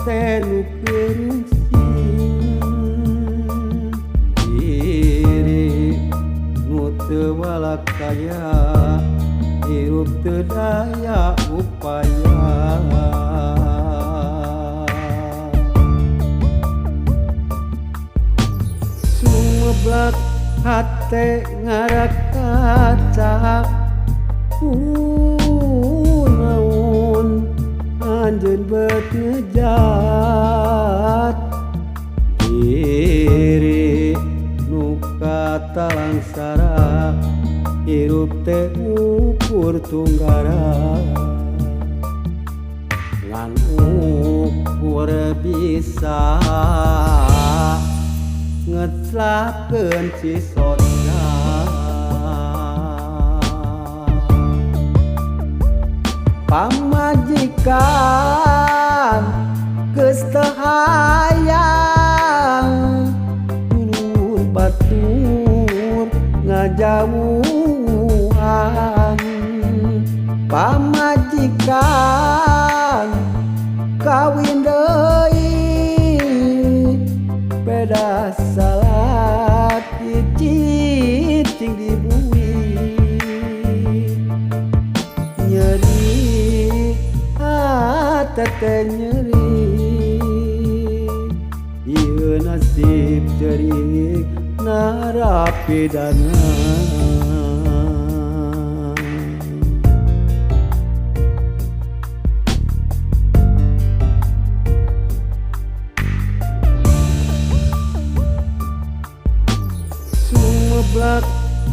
teh nu geuning diri nu teu walakaya hirup teu daya upaya sumeblak hate ngarak kaca naon anjeun beut ngejat diri nu katalangsara hirup teh ukur tunggara ngan ukur bisa ngeclakeun si sodra pamajikan geus teu hayang ulur batur ngajauhan pamajikan kawin deui beda salat cicing dibui nyeri hate teh nyeri ieu nasib cerik narapidana sumeblak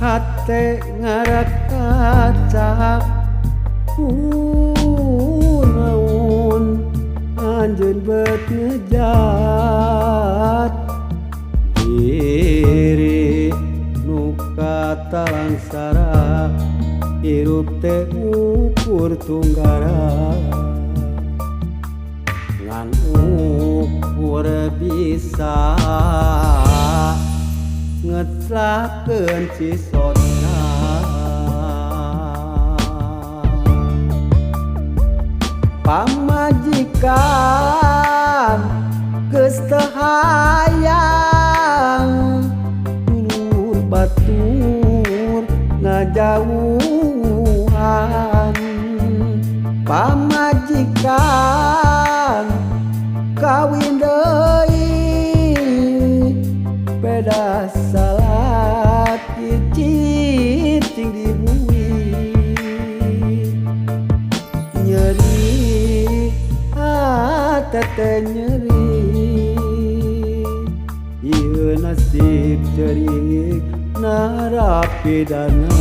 hate ngarak kaca naon anjeun beut ngejat diri nu katalangsara hirup teh ukur tunggara ngan ukur bisa ngeclakeun si sodra pamajikan geus teu hayang ulur batur ngajauhan pamajikan kawin deui beda salat cicing dibui nyeri hate teh nyeri ieu nasib cerik narapidana